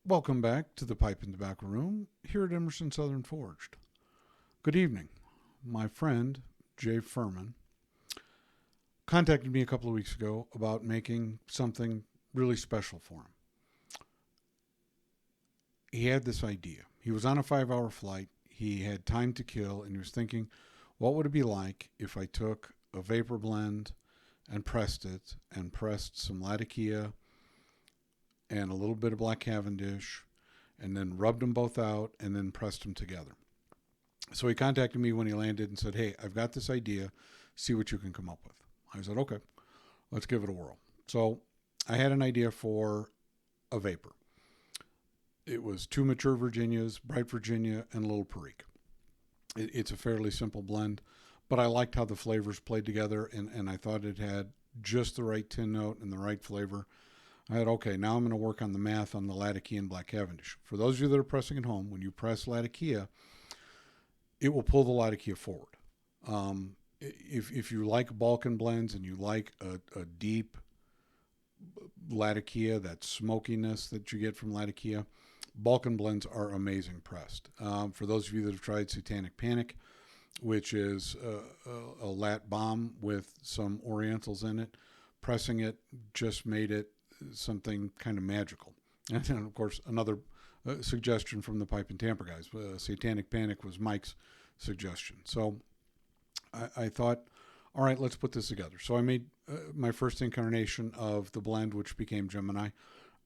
Welcome back to the Pipe and Tobacco Room here at Emerson Southern Forged. Good evening. My friend, Jay Furman, contacted me a couple of weeks ago about making something really special for him. He had this idea. He was on a 5 hour flight, he had time to kill, and he was thinking, what would it be like if I took a VaPer blend and pressed it, and pressed some latakia and a little bit of black cavendish, and then rubbed them both out and then pressed them together. So he contacted me when he landed and said, hey, I've got this idea. See what you can come up with. I said, okay, let's give it a whirl. So I had an idea for a VaPer. It was two mature Virginias, bright Virginia, and a little Perique. It's a fairly simple blend, but I liked how the flavors played together, and I thought it had just the right tin note and the right flavor. I had, okay, now I'm going to work on the math on the latakia and black cavendish. For those of you that are pressing at home, when you press latakia, it will pull the latakia forward. If you like Balkan blends and you like a deep latakia, that smokiness that you get from latakia, Balkan blends are amazing pressed. For those of you that have tried Satanic Panic, which is a lat bomb with some Orientals in it, pressing it just made it something kind of magical. And then, of course, another suggestion from the Pipe and Tamper guys. Satanic Panic was Mike's suggestion. So I thought, all right, let's put this together. So I made my first incarnation of the blend, which became Gemini.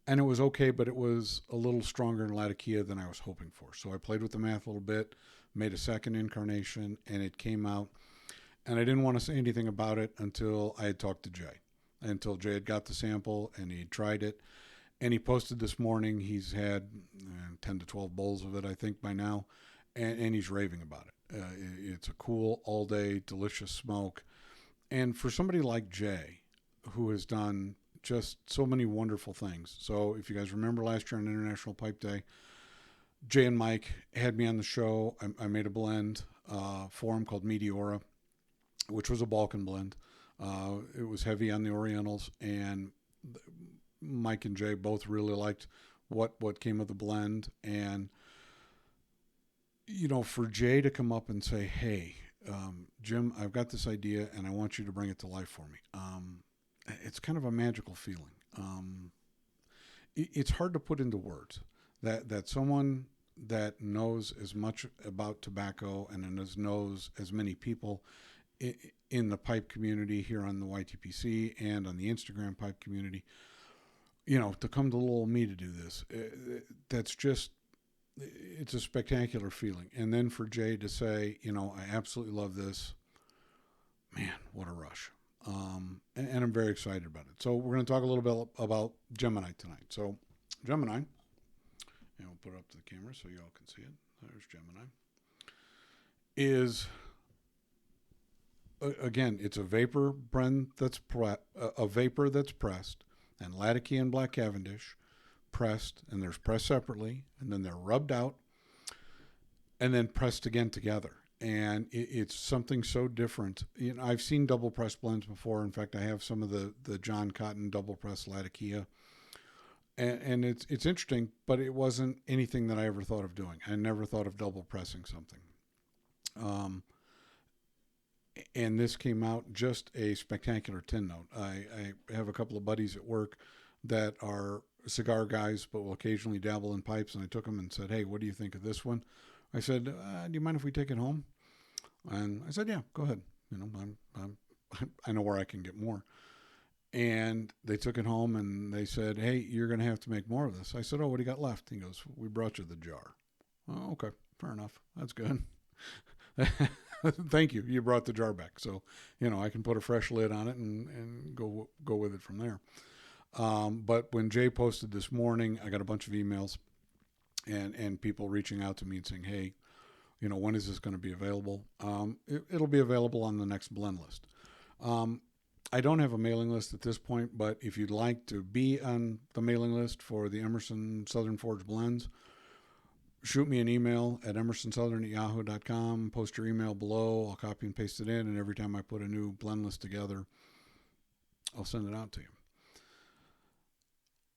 And it was okay, but it was a little stronger in latakia than I was hoping for. So I played with the math a little bit, made a second incarnation, and it came out. And I didn't want to say anything about it until I had talked to Jay. Until Jay had got the sample and he tried it. And he posted this morning. He's had 10 to 12 bowls of it, I think, by now. And he's raving about it. It's a cool, all-day, delicious smoke. And for somebody like Jay, who has done just so many wonderful things. So if you guys remember last year on International Pipe Day, Jay and Mike had me on the show. I made a blend for him called Meteora, which was a Balkan blend. It was heavy on the Orientals, and Mike and Jay both really liked what came of the blend. And, you know, for Jay to come up and say, hey, Jim, I've got this idea, and I want you to bring it to life for me. It's kind of a magical feeling. It's hard to put into words that someone that knows as much about tobacco and knows as many people in the pipe community here on the YTPC and on the Instagram pipe community, you know, to come to little old me to do this, that's just, it's a spectacular feeling. And then for Jay to say, you know, I absolutely love this, man, what a rush. And I'm very excited about it. So we're going to talk a little bit about Gemini tonight. So Gemini, and we'll put it up to the camera so you all can see it. There's Gemini. Is again, it's a VaPer blend that's a VaPer that's pressed, and latakia and black cavendish pressed, and they're pressed separately, and then they're rubbed out, and then pressed again together. And it's something so different. You know, I've seen double press blends before. In fact, I have some of the John Cotton double press latakia, and it's interesting, but it wasn't anything that I ever thought of doing. I never thought of double pressing something. And this came out just a spectacular tin note. I have a couple of buddies at work that are cigar guys, but will occasionally dabble in pipes. And I took them and said, hey, what do you think of this one? I said, do you mind if we take it home? And I said, yeah, go ahead. You know, I know where I can get more. And they took it home and they said, hey, you're going to have to make more of this. I said, oh, what do you got left? He goes, we brought you the jar. Oh, okay, fair enough. That's good. Thank you. You brought the jar back. So, you know, I can put a fresh lid on it and go with it from there. But when Jay posted this morning, I got a bunch of emails and people reaching out to me and saying, hey, you know, when is this going to be available? It'll be available on the next blend list. I don't have a mailing list at this point, but if you'd like to be on the mailing list for the Emerson Southern Forge blends, shoot me an email at emersonsouthern@yahoo.com. Post your email below. I'll copy and paste it in, and every time I put a new blend list together, I'll send it out to you.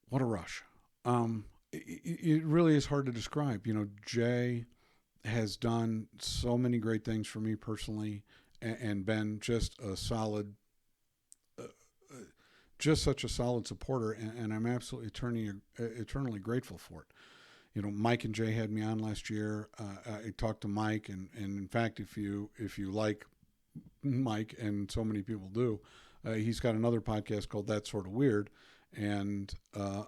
What a rush. it really is hard to describe. Jay has done so many great things for me personally, and been just such a solid supporter, and I'm absolutely eternally grateful for it. Mike and Jay had me on last year. I talked to Mike, and in fact, if you like Mike, and so many people do, he's got another podcast called That's Sort of Weird, and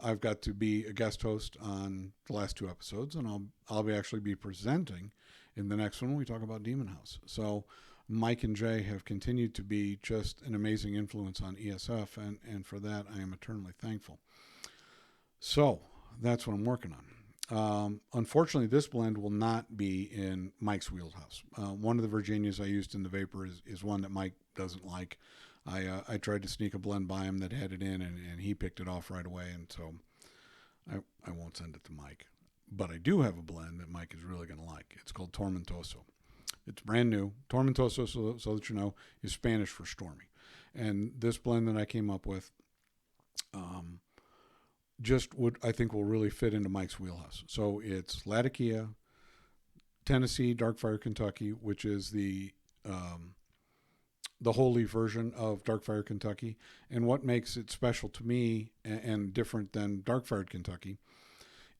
I've got to be a guest host on the last 2 episodes, and I'll be actually be presenting in the next one when we talk about Demon House. So Mike and Jay have continued to be just an amazing influence on ESF, and for that I am eternally thankful. So that's what I'm working on. Unfortunately, this blend will not be in Mike's wheelhouse. One of the Virginias I used in the VaPer is one that Mike doesn't like. I tried to sneak a blend by him that had it in, and he picked it off right away, and so I won't send it to Mike. But I do have a blend that Mike is really going to like. It's called Tormentoso. It's brand new. Tormentoso, so that you know, is Spanish for stormy. And this blend that I came up with I think will really fit into Mike's wheelhouse. So it's Latakia, Tennessee, Dark Fire, Kentucky, which is the whole leaf version of Dark Fire, Kentucky. And what makes it special to me and different than Dark Fired Kentucky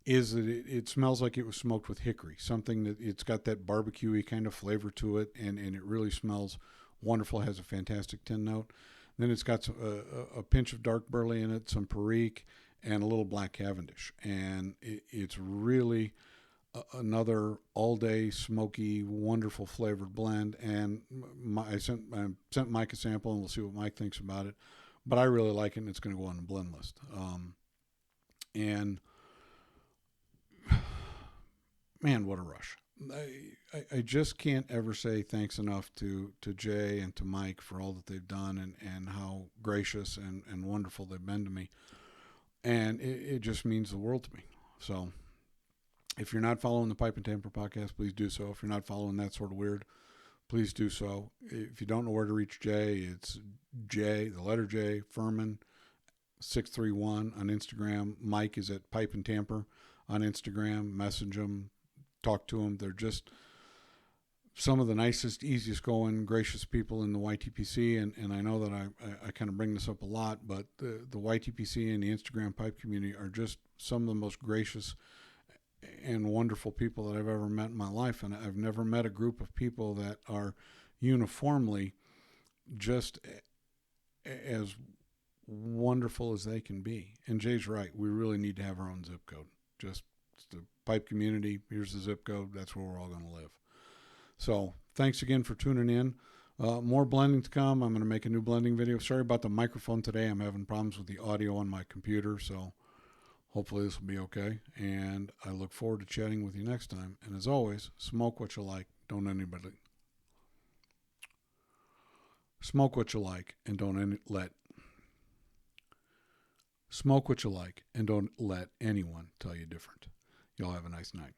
is that it smells like it was smoked with hickory, something that it's got that barbecue-y kind of flavor to it, and it really smells wonderful. It has a fantastic tin note. Then it's got a pinch of dark burley in it, some perique, and a little black cavendish. And it's really another all-day smoky, wonderful flavored blend. And I sent Mike a sample, and we'll see what Mike thinks about it. But I really like it, and it's going to go on the blend list. And man, what a rush. I just can't ever say thanks enough to Jay and to Mike for all that they've done, and how gracious and wonderful they've been to me. And it just means the world to me. So if you're not following the Pipe and Tamper podcast, please do so. If you're not following That Sort of Weird, please do so. If you don't know where to reach Jay, it's J, the letter J, Furman 631 on Instagram. Mike is at Pipe and Tamper on Instagram. Message them, talk to them. They're just some of the nicest, easiest going, gracious people in the YTPC. And I know that I kind of bring this up a lot, but the YTPC and the Instagram pipe community are just some of the most gracious and wonderful people that I've ever met in my life. And I've never met a group of people that are uniformly just as wonderful as they can be. And Jay's right. We really need to have our own zip code. Just the pipe community. Here's the zip code. That's where we're all going to live. So thanks again for tuning in. More blending to come. I'm going to make a new blending video. Sorry about the microphone today. I'm having problems with the audio on my computer. So hopefully this will be okay. And I look forward to chatting with you next time. And as always, smoke what you like. Don't anybody. Smoke what you like and don't let. Smoke what you like and don't let anyone tell you different. Y'all have a nice night.